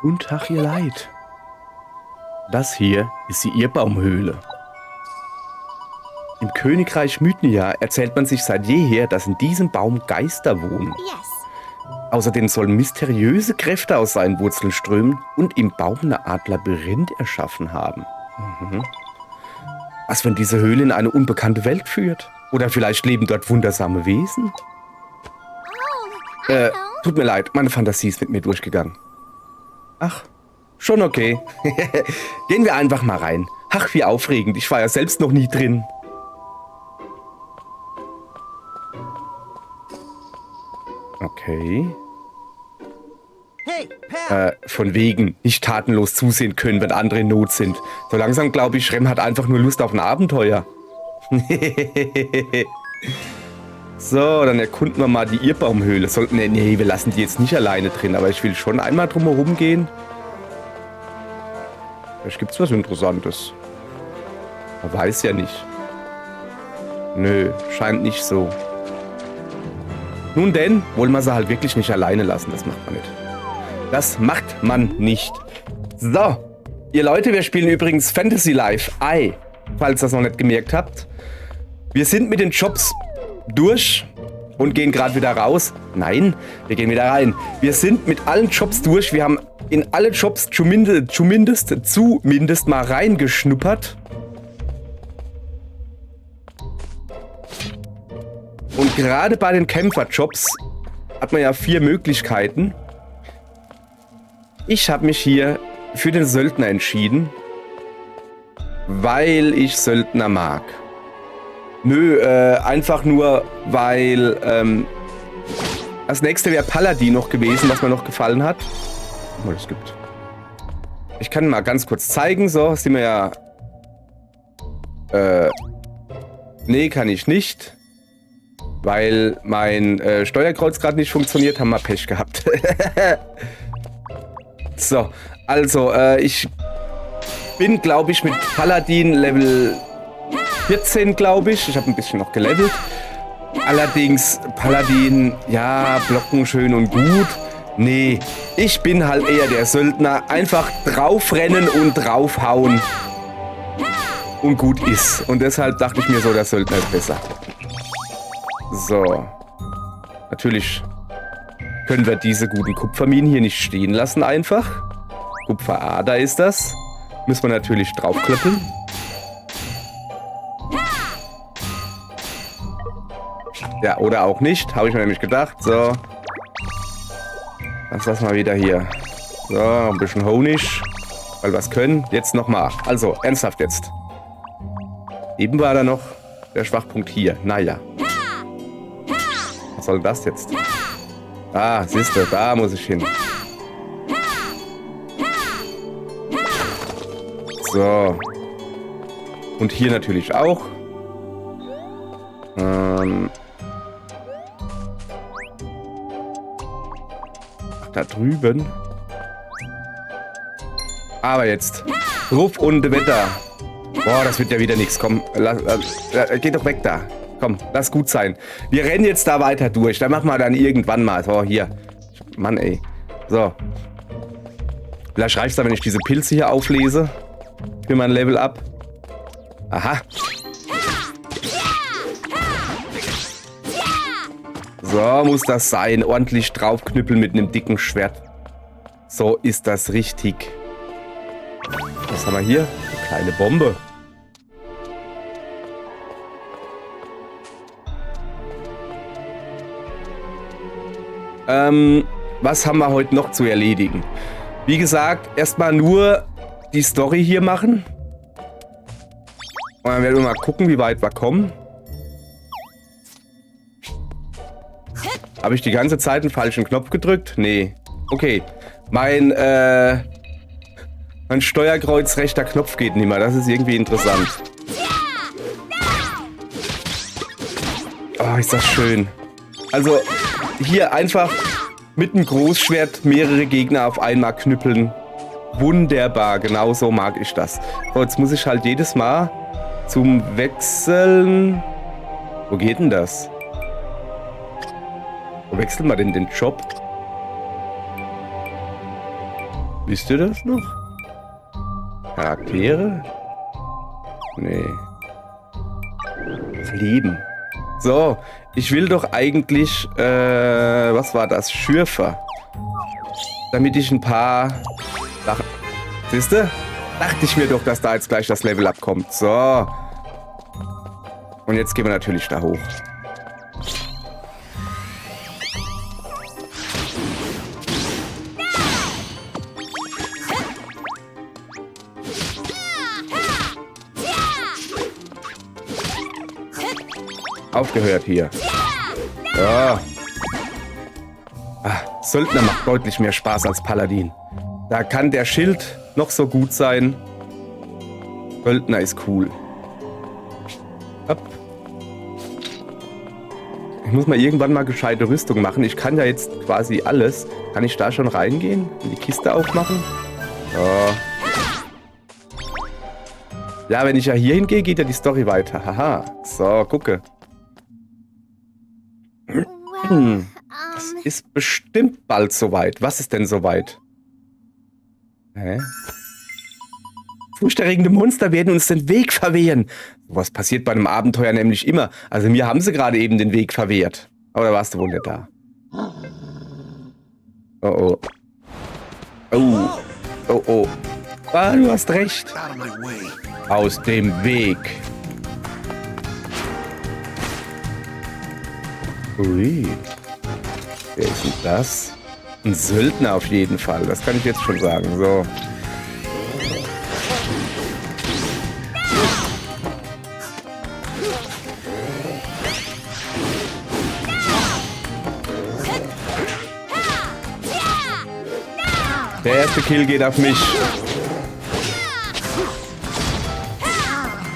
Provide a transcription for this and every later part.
Guten Tag, ihr Leid. Das hier ist die Irrbaumhöhle. Im Königreich Mythnia erzählt man sich seit jeher, dass in diesem Baum Geister wohnen. Außerdem sollen mysteriöse Kräfte aus seinen Wurzeln strömen und im Baum eine Art Labyrinth erschaffen haben. Was, wenn diese Höhle in eine unbekannte Welt führt? Oder vielleicht leben dort wundersame Wesen? Tut mir leid, meine Fantasie ist mit mir durchgegangen. Ach, schon okay. Gehen wir einfach mal rein. Ach, wie aufregend, ich war ja selbst noch nie drin. Okay. Von wegen nicht tatenlos zusehen können, wenn andere in Not sind. So langsam glaube ich, Rem hat einfach nur Lust auf ein Abenteuer. So, dann erkunden wir mal die Irrbaumhöhle. Nee, wir lassen die jetzt nicht alleine drin, aber ich will schon einmal drumherum gehen. Vielleicht gibt's was Interessantes. Man weiß ja nicht. Nö, scheint nicht so. Nun denn, wollen wir sie halt wirklich nicht alleine lassen. Das macht man nicht. Das macht man nicht. So, ihr Leute, wir spielen übrigens Fantasy Life Ei, falls ihr das noch nicht gemerkt habt. Wir sind mit den Jobs durch und gehen gerade wieder raus. Nein, wir gehen wieder rein. Wir sind mit allen Jobs durch. Wir haben in alle Jobs zumindest mal reingeschnuppert. Und gerade bei den Kämpferjobs hat man ja 4 Möglichkeiten. Ich habe mich hier für den Söldner entschieden, weil ich Söldner mag. Nö, einfach nur, weil das nächste wäre Paladin noch gewesen, was mir noch gefallen hat. Oh, das gibt. Ich kann mal ganz kurz zeigen, so, sind wir ja... nee, kann ich nicht. Weil mein Steuerkreuz gerade nicht funktioniert, haben wir Pech gehabt. So, also, ich bin, glaube ich, mit Paladin Level 14, glaube ich. Ich habe ein bisschen noch gelevelt. Allerdings, Paladin, ja, blocken schön und gut. Nee, ich bin halt eher der Söldner. Einfach draufrennen und draufhauen. Und gut ist. Und deshalb dachte ich mir so, der Söldner ist besser. So. Natürlich können wir diese guten Kupferminen hier nicht stehen lassen einfach. Kupferader ist das. Müssen wir natürlich draufklöppeln. Ja, oder auch nicht. Habe ich mir nämlich gedacht. So. Das lassen wir wieder hier. So, ein bisschen Honig. Weil wir es können. Jetzt nochmal. Also, ernsthaft jetzt. Eben war da noch der Schwachpunkt hier. Naja. Was soll das jetzt? Ah, siehst du, da muss ich hin. So. Und hier natürlich auch. Ach, da drüben. Aber jetzt. Ruf und Wetter. Boah, das wird ja wieder nichts. Komm, geh doch weg da. Komm, lass gut sein. Wir rennen jetzt da weiter durch. Dann machen wir dann irgendwann mal. So, hier. Mann, ey. So. Vielleicht reicht's dann, wenn ich diese Pilze hier auflese. Für mein Level up. Aha. So muss das sein. Ordentlich draufknüppeln mit einem dicken Schwert. So ist das richtig. Was haben wir hier? Eine kleine Bombe. Was haben wir heute noch zu erledigen? Wie gesagt, erstmal nur die Story hier machen. Und dann werden wir mal gucken, wie weit wir kommen. Habe ich die ganze Zeit einen falschen Knopf gedrückt? Nee. Okay. Mein Steuerkreuz rechter Knopf geht nicht mehr. Das ist irgendwie interessant. Oh, ist das schön. Also, hier einfach mit einem Großschwert mehrere Gegner auf einmal knüppeln. Wunderbar, genau so mag ich das. So, jetzt muss ich halt jedes Mal zum Wechseln... Wo geht denn das? Wo wechseln wir denn den Job? Wisst ihr das noch? Charaktere? Nee. Leben. So, ich will doch eigentlich, was war das? Schürfer. Damit ich ein paar Sachen... Siehste? Dachte ich mir doch, dass da jetzt gleich das Level-Up kommt. So. Und jetzt gehen wir natürlich da hoch. Aufgehört hier. Ja. Söldner macht deutlich mehr Spaß als Paladin. Da kann der Schild noch so gut sein. Söldner ist cool. Hopp. Ich muss mal irgendwann mal gescheite Rüstung machen. Ich kann ja jetzt quasi alles. Kann ich da schon reingehen? Und die Kiste aufmachen? Ja. Ja, wenn ich ja hier hingehe, geht ja die Story weiter. Haha. So, gucke. Das ist bestimmt bald soweit. Was ist denn soweit? Hä? Furchterregende Monster werden uns den Weg verwehren. Was passiert bei einem Abenteuer nämlich immer. Also mir haben sie gerade eben den Weg verwehrt. Aber da warst du wohl nicht da. Oh oh. Oh. Oh oh. Ah, du hast recht. Aus dem Weg. Ui. Wer ist denn das? Ein Söldner auf jeden Fall. Das kann ich jetzt schon sagen. So. Der erste Kill geht auf mich.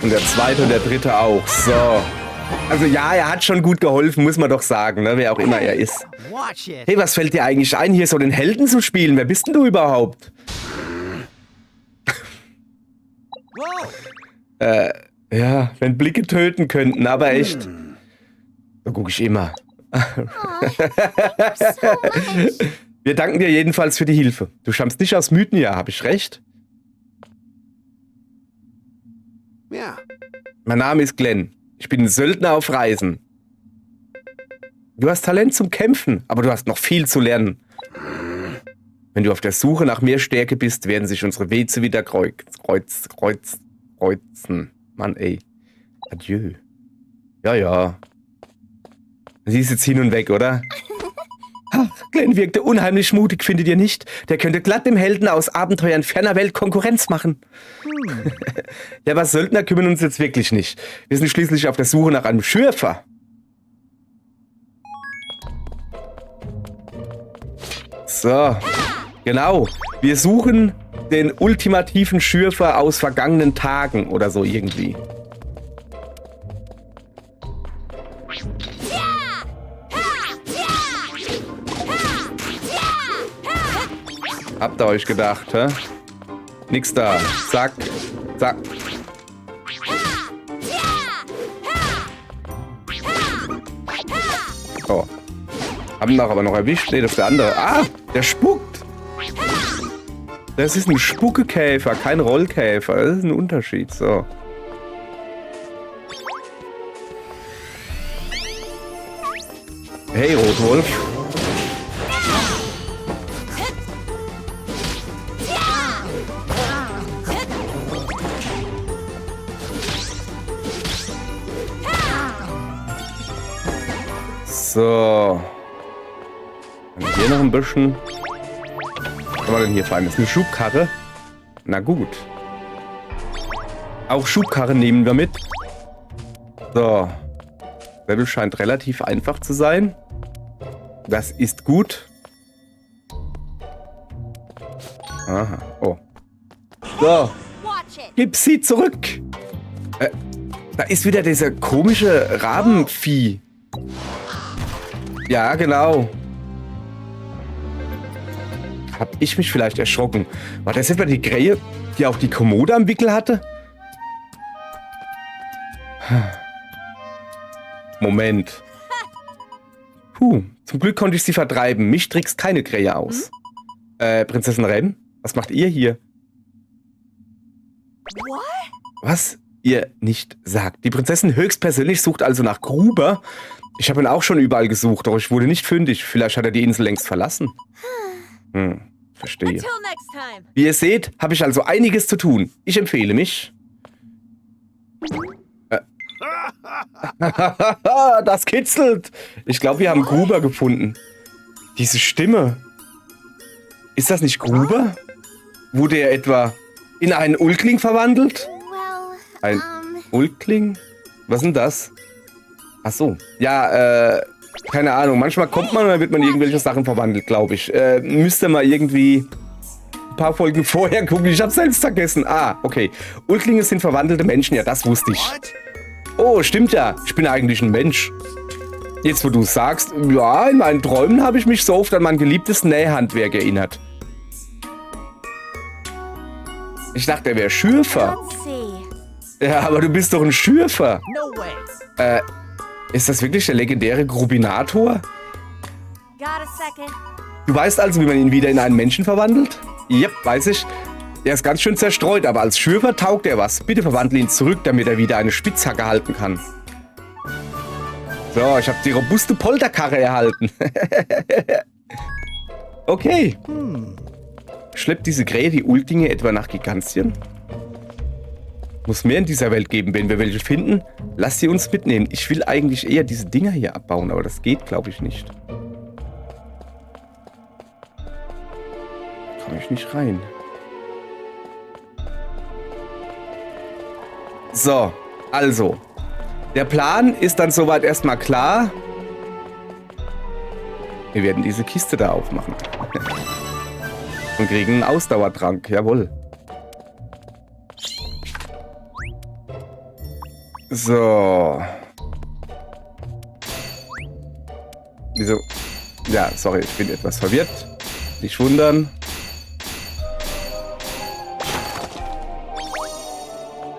Und der zweite und der dritte auch. So. Also ja, er hat schon gut geholfen, muss man doch sagen, ne? Wer auch immer er ist. Hey, was fällt dir eigentlich ein, hier so den Helden zu spielen? Wer bist denn du überhaupt? Ja, wenn Blicke töten könnten, aber echt. So gucke ich immer. Wir danken dir jedenfalls für die Hilfe. Du stammst nicht aus Mythnia, habe ich recht? Ja. Mein Name ist Glenn. Ich bin ein Söldner auf Reisen. Du hast Talent zum Kämpfen, aber du hast noch viel zu lernen. Wenn du auf der Suche nach mehr Stärke bist, werden sich unsere Wege wieder kreuzen. Mann, ey. Adieu. Ja, ja. Sie ist jetzt hin und weg, oder? Glenn wirkte unheimlich mutig, findet ihr nicht? Der könnte glatt dem Helden aus Abenteuern ferner Welt Konkurrenz machen. Ja, aber Söldner kümmern uns jetzt wirklich nicht. Wir sind schließlich auf der Suche nach einem Schürfer. So, genau. Wir suchen den ultimativen Schürfer aus vergangenen Tagen oder so irgendwie. Habt ihr euch gedacht, hä? Nix da. Zack. Zack. Oh. Haben wir aber noch erwischt. Nee, das ist der andere. Ah, der spuckt. Das ist ein Spuckekäfer, kein Rollkäfer. Das ist ein Unterschied. So. Hey, Rotwolf. So. Und hier noch ein bisschen. Was haben wir denn hier für eine? Das ist eine Schubkarre. Na gut. Auch Schubkarren nehmen wir mit. So. Level scheint relativ einfach zu sein. Das ist gut. Aha. Oh. So. Gib sie zurück. Da ist wieder dieser komische Rabenvieh. Ja, genau. Hab ich mich vielleicht erschrocken. War das etwa die Krähe, die auch die Kommode am Wickel hatte? Moment. Puh, zum Glück konnte ich sie vertreiben. Mich trickst keine Krähe aus. Prinzessin Rem? Was macht ihr hier? Was ihr nicht sagt. Die Prinzessin höchstpersönlich sucht also nach Gruber. Ich habe ihn auch schon überall gesucht, doch ich wurde nicht fündig. Vielleicht hat er die Insel längst verlassen. Verstehe. Wie ihr seht, habe ich also einiges zu tun. Ich empfehle mich. Das kitzelt. Ich glaube, wir haben Gruber gefunden. Diese Stimme. Ist das nicht Gruber? Wurde er etwa in einen Ulkling verwandelt? Ein Ulkling? Was ist denn das? Ach so. Ja, keine Ahnung. Manchmal kommt man und dann wird man irgendwelche Sachen verwandelt, glaube ich. Müsste mal irgendwie ein paar Folgen vorher gucken. Ich habe selbst vergessen. Ah, okay. Ulklinge sind verwandelte Menschen. Ja, das wusste ich. Oh, stimmt ja. Ich bin eigentlich ein Mensch. Jetzt, wo du sagst, ja, in meinen Träumen habe ich mich so oft an mein geliebtes Nähhandwerk erinnert. Ich dachte, er wäre Schürfer. Ja, aber du bist doch ein Schürfer. Ist das wirklich der legendäre Grubinator? Du weißt also, wie man ihn wieder in einen Menschen verwandelt? Yep, weiß ich. Er ist ganz schön zerstreut, aber als Schürfer taugt er was. Bitte verwandle ihn zurück, damit er wieder eine Spitzhacke halten kann. So, ich habe die robuste Polterkarre erhalten. Okay. Schleppt diese Krähe die Ulklinge etwa nach Gigantien? Muss mehr in dieser Welt geben. Wenn wir welche finden, lasst sie uns mitnehmen. Ich will eigentlich eher diese Dinger hier abbauen, aber das geht, glaube ich, nicht. Komme ich nicht rein. So, also. Der Plan ist dann soweit erstmal klar. Wir werden diese Kiste da aufmachen. Und kriegen einen Ausdauertrank, jawohl. So. Wieso? Ja, sorry, ich bin etwas verwirrt. Nicht wundern.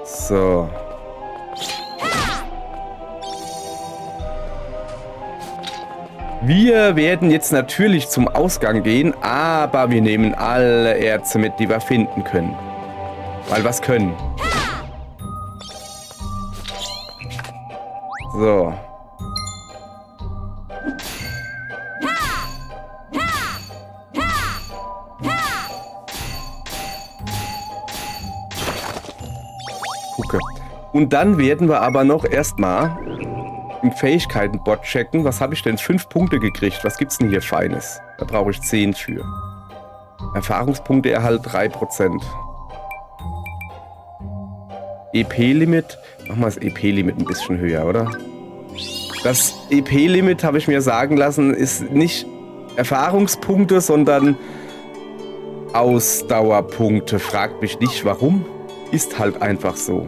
So. Wir werden jetzt natürlich zum Ausgang gehen, aber wir nehmen alle Erze mit, die wir finden können. Weil wir es können. So. Gucke. Und dann werden wir aber noch erstmal im Fähigkeitenbot checken. Was habe ich denn? 5 Punkte gekriegt. Was gibt's denn hier Feines? Da brauche ich 10 für. Erfahrungspunkte Erhalt 3%. EP-Limit. Machen wir das EP-Limit ein bisschen höher, oder? Das EP-Limit, habe ich mir sagen lassen, ist nicht Erfahrungspunkte, sondern Ausdauerpunkte. Fragt mich nicht, warum. Ist halt einfach so.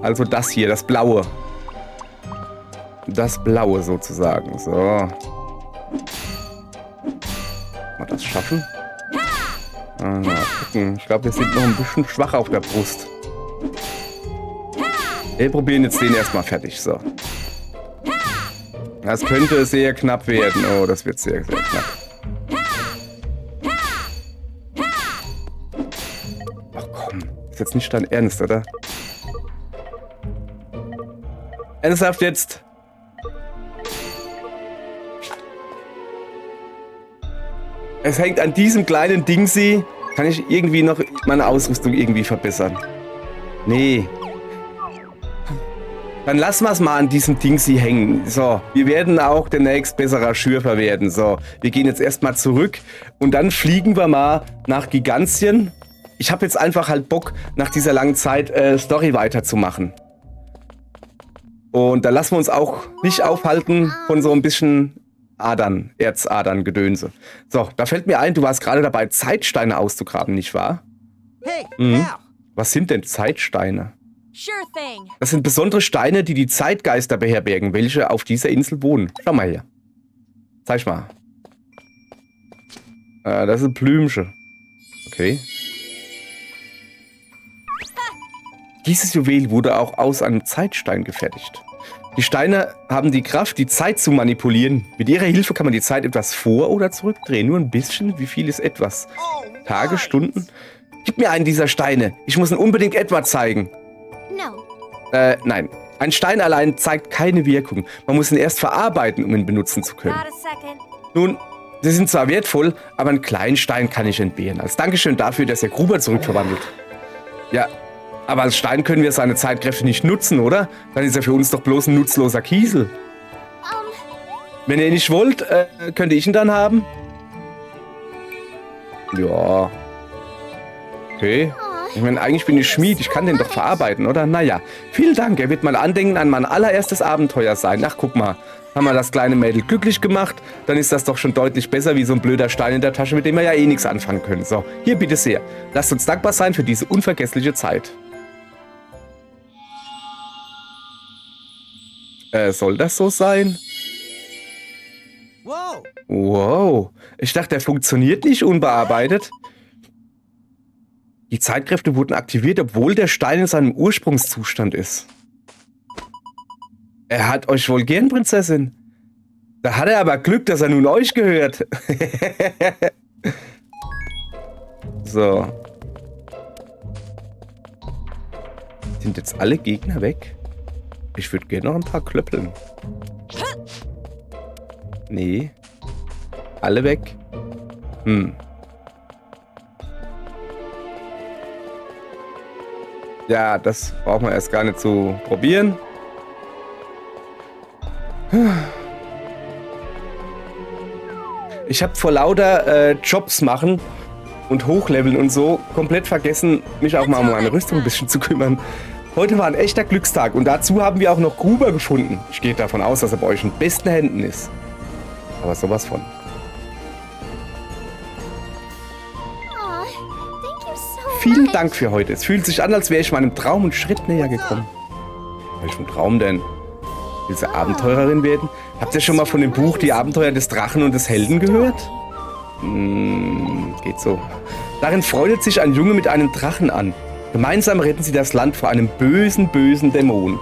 Also das hier, das Blaue. Das Blaue sozusagen. So. Mal das schaffen? Mal gucken. Ich glaube, wir sind noch ein bisschen schwach auf der Brust. Wir probieren jetzt den erstmal fertig. So. Das könnte sehr knapp werden. Oh, das wird sehr, sehr knapp. Ach komm. Ist jetzt nicht dein Ernst, oder? Ernsthaft jetzt? Es hängt an diesem kleinen Dingsi. Kann ich irgendwie noch meine Ausrüstung irgendwie verbessern? Nee. Dann lassen wir es mal an diesem Dingsi hängen. So, wir werden auch demnächst besserer Schürfer werden. So, wir gehen jetzt erstmal zurück und dann fliegen wir mal nach Gigantien. Ich habe jetzt einfach halt Bock, nach dieser langen Zeit Story weiterzumachen. Und da lassen wir uns auch nicht aufhalten von so ein bisschen Adern, Erzadern, Gedönse. So, da fällt mir ein, du warst gerade dabei, Zeitsteine auszugraben, nicht wahr? Hey, Was sind denn Zeitsteine? Das sind besondere Steine, die die Zeitgeister beherbergen, welche auf dieser Insel wohnen. Schau mal hier. Zeig mal. Das ist ein Blümchen. Okay. Dieses Juwel wurde auch aus einem Zeitstein gefertigt. Die Steine haben die Kraft, die Zeit zu manipulieren. Mit ihrer Hilfe kann man die Zeit etwas vor- oder zurückdrehen. Nur ein bisschen. Wie viel ist etwas? Tage, Stunden? Gib mir einen dieser Steine. Ich muss ihn unbedingt Edward zeigen. Nein. Ein Stein allein zeigt keine Wirkung. Man muss ihn erst verarbeiten, um ihn benutzen zu können. Nun, sie sind zwar wertvoll, aber einen kleinen Stein kann ich entbehren. Als Dankeschön dafür, dass er Gruber zurückverwandelt. Ja, aber als Stein können wir seine Zeitkräfte nicht nutzen, oder? Dann ist er für uns doch bloß ein nutzloser Kiesel. Wenn ihr ihn nicht wollt, könnte ich ihn dann haben? Ja. Okay. Ich meine, eigentlich bin ich Schmied. Ich kann den doch verarbeiten, oder? Naja, vielen Dank. Er wird mein Andenken an mein allererstes Abenteuer sein. Ach, guck mal. Haben wir das kleine Mädel glücklich gemacht? Dann ist das doch schon deutlich besser wie so ein blöder Stein in der Tasche, mit dem wir ja eh nichts anfangen können. So, hier bitte sehr. Lasst uns dankbar sein für diese unvergessliche Zeit. Soll das so sein? Wow. Ich dachte, der funktioniert nicht unbearbeitet. Die Zeitkräfte wurden aktiviert, obwohl der Stein in seinem Ursprungszustand ist. Er hat euch wohl gern, Prinzessin. Da hat er aber Glück, dass er nun euch gehört. So. Sind jetzt alle Gegner weg? Ich würde gerne noch ein paar klöppeln. Nee. Alle weg. Ja, das brauchen wir erst gar nicht zu probieren. Ich habe vor lauter Jobs machen und Hochleveln und so komplett vergessen, mich auch mal um meine Rüstung ein bisschen zu kümmern. Heute war ein echter Glückstag und dazu haben wir auch noch Gruber gefunden. Ich gehe davon aus, dass er bei euch in besten Händen ist. Aber sowas von. Vielen Dank für heute. Es fühlt sich an, als wäre ich meinem Traum einen Schritt näher gekommen. Welchen Traum denn? Diese Abenteurerin werden? Habt ihr schon mal von dem Buch Die Abenteuer des Drachen und des Helden gehört? Geht so. Darin freundet sich ein Junge mit einem Drachen an. Gemeinsam retten sie das Land vor einem bösen, bösen Dämon.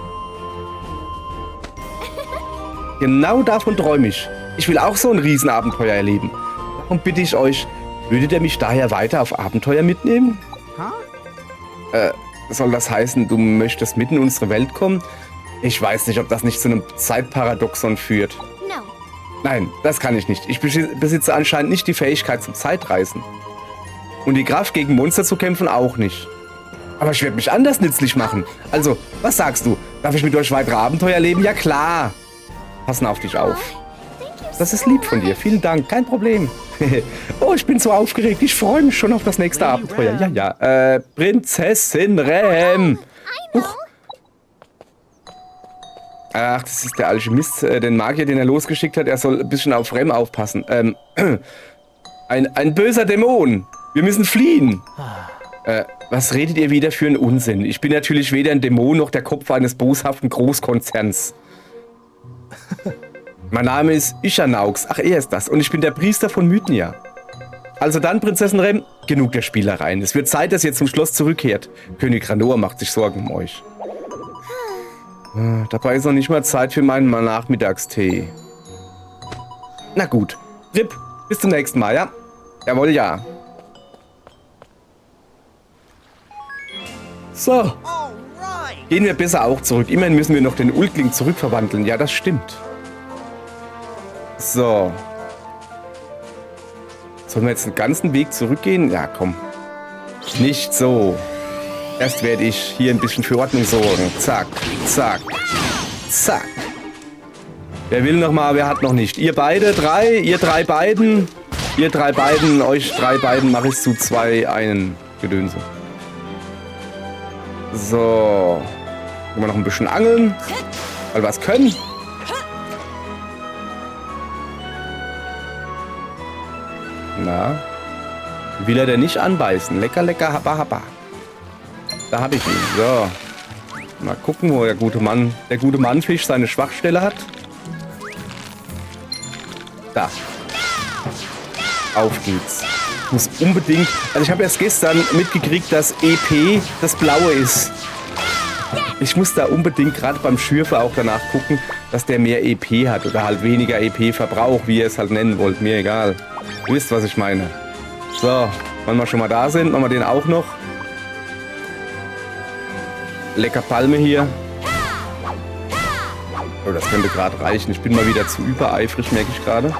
Genau davon träume ich. Ich will auch so ein Riesenabenteuer erleben. Darum bitte ich euch, würdet ihr mich daher weiter auf Abenteuer mitnehmen? Soll das heißen, du möchtest mitten in unsere Welt kommen? Ich weiß nicht, ob das nicht zu einem Zeitparadoxon führt. Nein, das kann ich nicht. Ich besitze anscheinend nicht die Fähigkeit zum Zeitreisen. Und die Kraft, gegen Monster zu kämpfen, auch nicht. Aber ich werde mich anders nützlich machen. Also, was sagst du? Darf ich mit euch weitere Abenteuer erleben? Ja, klar. Passen auf dich auf. Das ist lieb von dir. Vielen Dank. Kein Problem. Oh, ich bin so aufgeregt. Ich freue mich schon auf das nächste Abenteuer. Ja. Prinzessin Rem. Huch. Ach, das ist der Alchemist, den Magier, den er losgeschickt hat. Er soll ein bisschen auf Rem aufpassen. Ein böser Dämon. Wir müssen fliehen. Was redet ihr wieder für einen Unsinn? Ich bin natürlich weder ein Dämon noch der Kopf eines boshaften Großkonzerns. Mein Name ist Ischanaux. Ach, er ist das. Und ich bin der Priester von Mythnia. Also dann, Prinzessin Rem, genug der Spielereien. Es wird Zeit, dass ihr zum Schloss zurückkehrt. König Ranoa macht sich Sorgen um euch. Dabei ist noch nicht mal Zeit für meinen Nachmittagstee. Na gut. Rip, bis zum nächsten Mal, ja? Jawohl, ja. So. Gehen wir besser auch zurück. Immerhin müssen wir noch den Ulkling zurückverwandeln. Ja, das stimmt. So. Sollen wir jetzt den ganzen Weg zurückgehen? Ja, komm. Nicht so. Erst werde ich hier ein bisschen für Ordnung sorgen. Zack, zack, zack. Wer will noch mal, wer hat noch nicht? Ihr beide, drei, ihr drei beiden. Ihr drei beiden, euch drei beiden mache ich zu zwei einen Gedönse. So. Können wir noch ein bisschen angeln, weil wir es können. Na, will er denn nicht anbeißen? Lecker, lecker, happa, happa. Da habe ich ihn. So. Mal gucken, wo der gute Mannfisch seine Schwachstelle hat. Da. Auf geht's. Ich muss unbedingt... Also ich habe erst gestern mitgekriegt, dass EP das Blaue ist. Ich muss da unbedingt gerade beim Schürfer auch danach gucken, dass der mehr EP hat oder halt weniger EP verbraucht, wie ihr es halt nennen wollt. Mir egal. Ihr wisst, was ich meine. So, Wenn wir schon mal da sind, machen wir den auch noch. Lecker Palme hier. Oh, das könnte gerade reichen. Ich bin mal wieder zu übereifrig, merke ich gerade.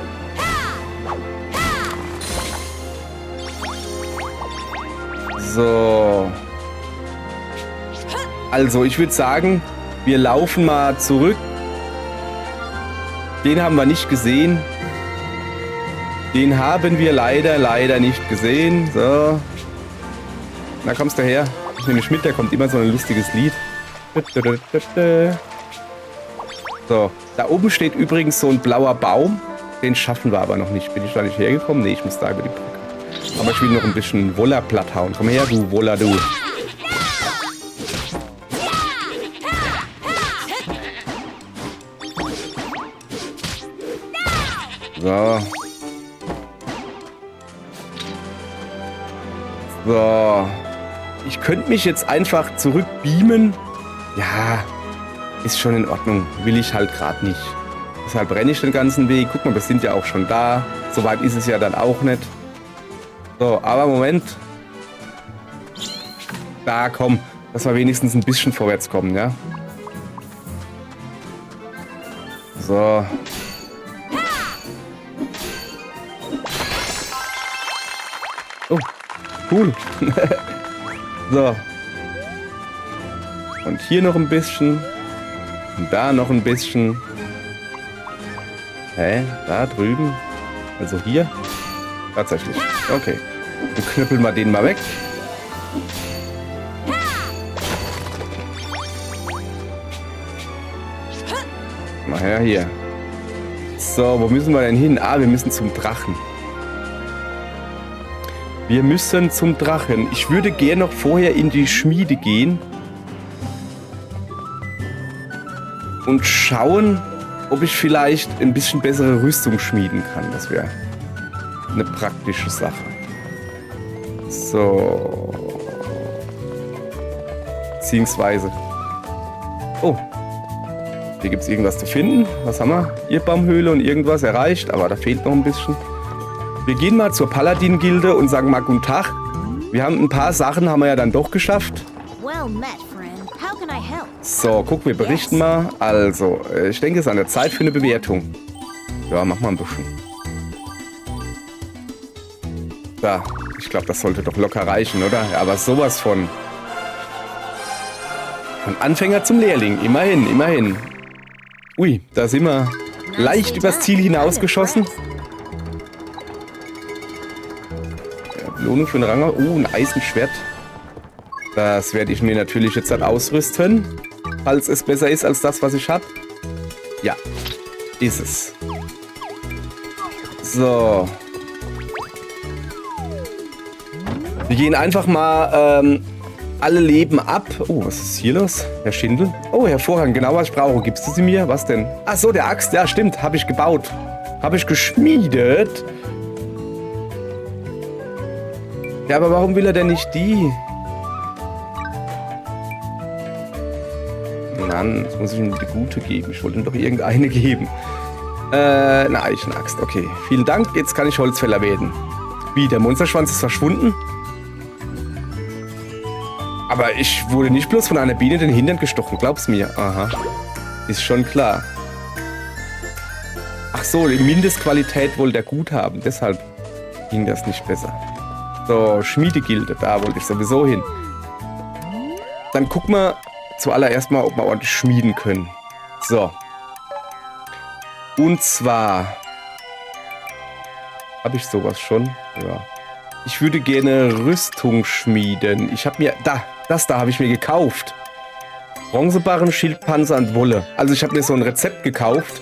So. Also, ich würde sagen, wir laufen mal zurück. Den haben wir nicht gesehen. Den haben wir leider nicht gesehen. So. Na, kommst du her? Ich nehme mich mit, da kommt immer so ein lustiges Lied. So, da oben steht übrigens so ein blauer Baum. Den schaffen wir aber noch nicht. Bin ich da nicht hergekommen? Nee, ich muss da über die Brücke. Aber ich will noch ein bisschen Woller platt hauen. Komm her, du Woller, du. So. So. Ich könnte mich jetzt einfach zurückbeamen. Ja, ist schon in Ordnung. Will ich halt gerade nicht. Deshalb renne ich den ganzen Weg. Guck mal, wir sind ja auch schon da. So weit ist es ja dann auch nicht. So, aber Moment. Da, komm. Dass wir wenigstens ein bisschen vorwärts kommen, ja? So. Oh, cool. So. Und hier noch ein bisschen. Und da noch ein bisschen. Hä? Da drüben? Also hier? Tatsächlich. Okay. Dann knüppeln wir den mal weg. Mal her hier. So, wo müssen wir denn hin? Ah, wir müssen zum Drachen. Wir müssen zum Drachen. Ich würde gerne noch vorher in die Schmiede gehen. Und schauen, ob ich vielleicht ein bisschen bessere Rüstung schmieden kann. Das wäre eine praktische Sache. So. Beziehungsweise. Oh. Hier gibt es irgendwas zu finden. Was haben wir? Irrbaumhöhle und irgendwas erreicht. Aber da fehlt noch ein bisschen. Wir gehen mal zur Paladin-Gilde und sagen mal guten Tag. Wir haben ein paar Sachen, haben wir ja dann doch geschafft. So, guck, wir berichten mal. Also, ich denke, es ist an der Zeit für eine Bewertung. Ja, mach mal ein bisschen. Da, ich glaube, das sollte doch locker reichen, oder? Ja, aber sowas von Anfänger zum Lehrling. Immerhin, immerhin. Ui, da sind wir leicht übers Ziel hinausgeschossen. Belohnung für einen Ranger. Ein Eisenschwert. Das werde ich mir natürlich jetzt dann ausrüsten. Falls es besser ist als das, was ich habe. Ja, ist es. So. Wir gehen einfach mal alle Leben ab. Oh, was ist hier los? Herr Schindel. Oh, hervorragend. Genau, was ich brauche. Gibst du sie mir? Was denn? Ach so, der Axt. Ja, stimmt. Habe ich gebaut. Habe ich geschmiedet. Ja, aber warum will er denn nicht die? Mann, jetzt muss ich ihm die gute geben. Ich wollte ihm doch irgendeine geben. Eine Eichenaxt. Okay, vielen Dank. Jetzt kann ich Holzfäller werden. Wie, der Monsterschwanz ist verschwunden? Aber ich wurde nicht bloß von einer Biene in den Hintern gestochen. Glaub's mir. Aha. Ist schon klar. Ach so, die Mindestqualität wollte er gut haben. Deshalb ging das nicht besser. So, Schmiedegilde, da wollte ich sowieso hin. Dann gucken wir zuallererst mal, ob wir ordentlich schmieden können. So. Und zwar... Habe ich sowas schon? Ja. Ich würde gerne Rüstung schmieden. Ich habe mir... Das da habe ich mir gekauft. Bronzebarren, Schildpanzer und Wolle. Also ich habe mir so ein Rezept gekauft.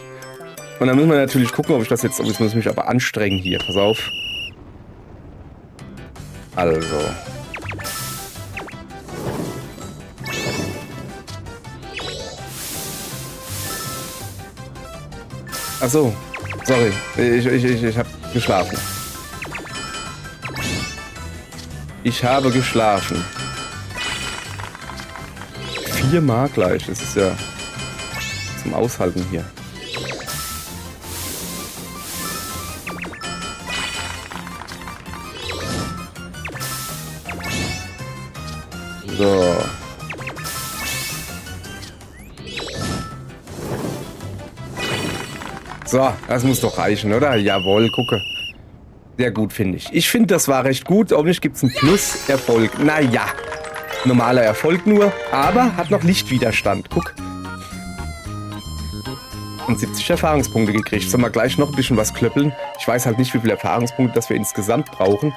Und dann müssen wir natürlich gucken, ob ich das jetzt... Jetzt muss ich mich aber anstrengen hier. Pass auf. Also. Ach so. Sorry. Ich habe geschlafen. Ich habe geschlafen. 4 Mark gleich. Das ist ja zum Aushalten hier. So. So, das muss doch reichen, oder? Jawohl, gucke. Sehr gut, finde ich. Ich finde, das war recht gut. Hoffentlich gibt es einen Plus-Erfolg. Naja, normaler Erfolg nur, aber hat noch Lichtwiderstand. Guck. Und 70 Erfahrungspunkte gekriegt. Sollen wir gleich noch ein bisschen was klöppeln? Ich weiß halt nicht, wie viele Erfahrungspunkte das wir insgesamt brauchen.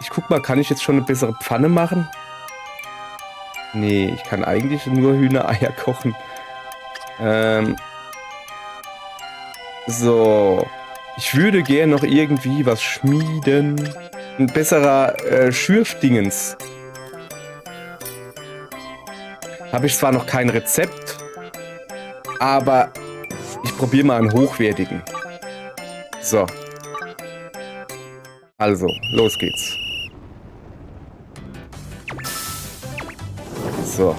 Ich guck mal, kann ich jetzt schon eine bessere Pfanne machen? Nee, ich kann eigentlich nur Hühnereier kochen. So. Ich würde gerne noch irgendwie was schmieden. Ein besserer Schürfdingens. Habe ich zwar noch kein Rezept, aber ich probiere mal einen hochwertigen. So. Also, los geht's. So.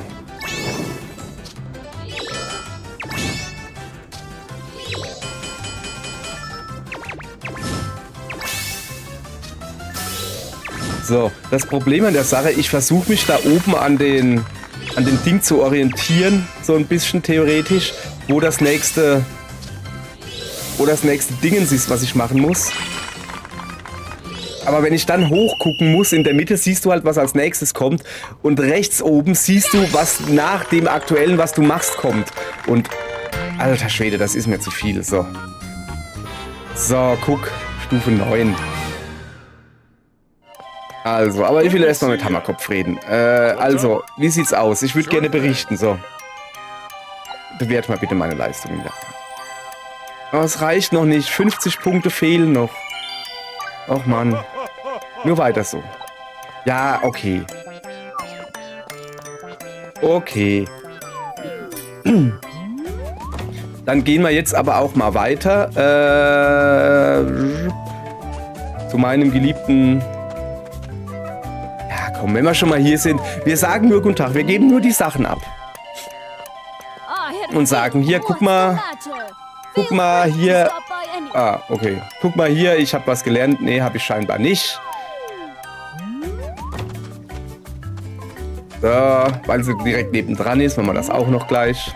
So, das Problem an der Sache, ich versuche mich da oben an den Ding zu orientieren, so ein bisschen theoretisch, wo das nächste Dingens ist, was ich machen muss. Aber wenn ich dann hochgucken muss, in der Mitte siehst du halt, was als nächstes kommt. Und rechts oben siehst du, was nach dem aktuellen, was du machst, kommt. Und, alter Schwede, das ist mir zu viel. So. So, guck. Stufe 9. Also, aber ich will erstmal mit Hammerkopf reden. Also, wie sieht's aus? Ich würde gerne berichten, so. Bewerte mal bitte meine Leistung wieder. Aber es reicht noch nicht. 50 Punkte fehlen noch. Och Mann. Nur weiter so. Ja, okay. Okay. Dann gehen wir jetzt aber auch mal weiter. Zu meinem geliebten... Ja, komm, wenn wir schon mal hier sind. Wir sagen nur guten Tag. Wir geben nur die Sachen ab. Und sagen, hier, guck mal. Guck mal hier. Ah, okay. Guck mal hier, ich habe was gelernt. Nee, habe ich scheinbar nicht. So, weil sie direkt nebendran ist, machen wir das auch noch gleich.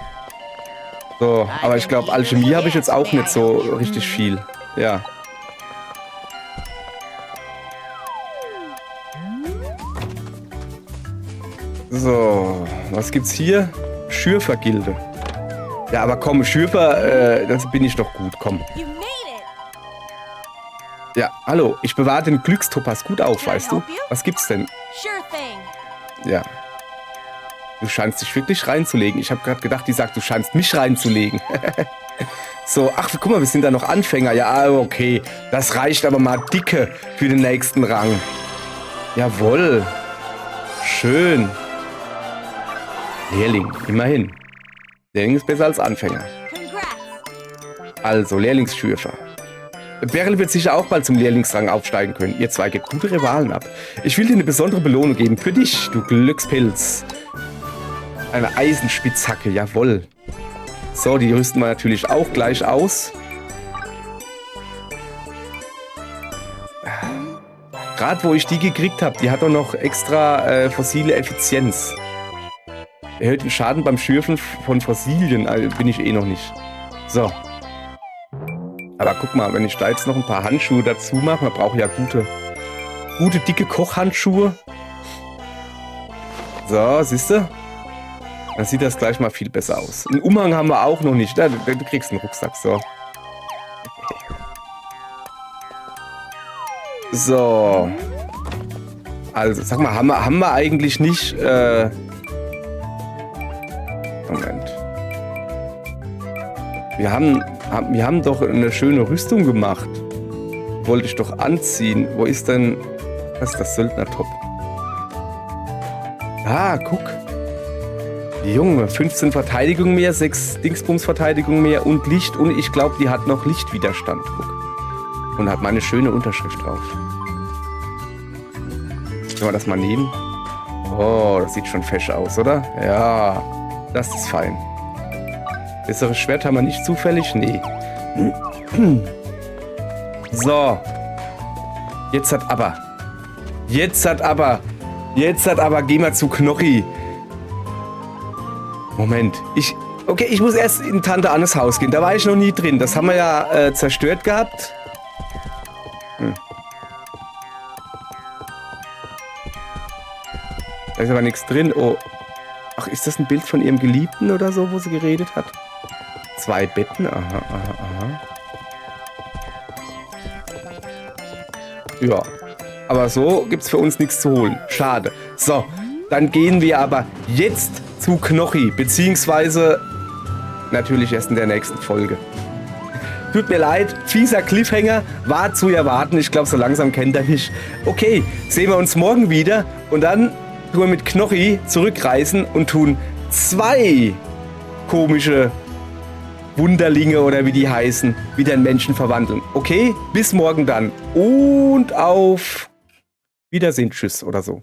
So, aber ich glaube, Alchemie habe ich jetzt auch nicht so richtig viel. Ja. So, was gibt's hier? Schürfergilde. Ja, aber komm, Schürfer, das bin ich doch gut, komm. Ja, hallo, ich bewahre den Glückstopas gut auf, weißt du? Was gibt's denn? Ja. Du scheinst dich wirklich reinzulegen. Ich habe gerade gedacht, die sagt, du scheinst mich reinzulegen. So, ach, guck mal, wir sind da noch Anfänger. Ja, okay, das reicht aber mal dicke für den nächsten Rang. Jawohl. Schön. Lehrling, immerhin. Lehrling ist besser als Anfänger. Also, Lehrlingsschürfer. Beryl wird sicher auch bald zum Lehrlingsrang aufsteigen können. Ihr zwei gebt gute Rivalen ab. Ich will dir eine besondere Belohnung geben. Für dich, du Glückspilz. Eine Eisenspitzhacke, jawohl. So, die rüsten wir natürlich auch gleich aus. Gerade wo ich die gekriegt habe, die hat doch noch extra fossile Effizienz. Erhöht den Schaden beim Schürfen von Fossilien. Bin ich eh noch nicht. So. Aber guck mal, wenn ich da jetzt noch ein paar Handschuhe dazu mache, man braucht ja gute dicke Kochhandschuhe. So, siehst du? Dann sieht das gleich mal viel besser aus. Einen Umhang haben wir auch noch nicht. Ja, du kriegst einen Rucksack, so. So. Also, sag mal, haben wir eigentlich nicht... Moment. Wir haben doch eine schöne Rüstung gemacht. Wollte ich doch anziehen. Wo ist denn... Was ist das Söldnertop? Ah, guck. Junge, 15 Verteidigung mehr, 6 Dingsbums-Verteidigung mehr und Licht. Und ich glaube, die hat noch Lichtwiderstand. Guck. Und hat meine schöne Unterschrift drauf. Können wir das mal nehmen? Oh, das sieht schon fesch aus, oder? Ja, das ist fein. Besseres Schwert haben wir nicht zufällig? Nee. So. Jetzt hat aber, gehen wir zu Knochi. Moment. Okay, ich muss erst in Tante Annes Haus gehen. Da war ich noch nie drin. Das haben wir ja zerstört gehabt. Da ist aber nichts drin. Oh. Ach, ist das ein Bild von ihrem Geliebten oder so, wo sie geredet hat? 2 Betten. Aha. Ja. Aber so gibt's für uns nichts zu holen. Schade. So, dann gehen wir aber jetzt zu Knochi. Beziehungsweise natürlich erst in der nächsten Folge. Tut mir leid, fieser Cliffhanger, war zu erwarten. Ich glaube, so langsam kennt er mich. Okay, sehen wir uns morgen wieder. Und dann tun wir mit Knochi zurückreisen und tun 2 komische Wunderlinge oder wie die heißen, wieder in Menschen verwandeln. Okay, bis morgen dann. Und auf Wiedersehen, tschüss oder so.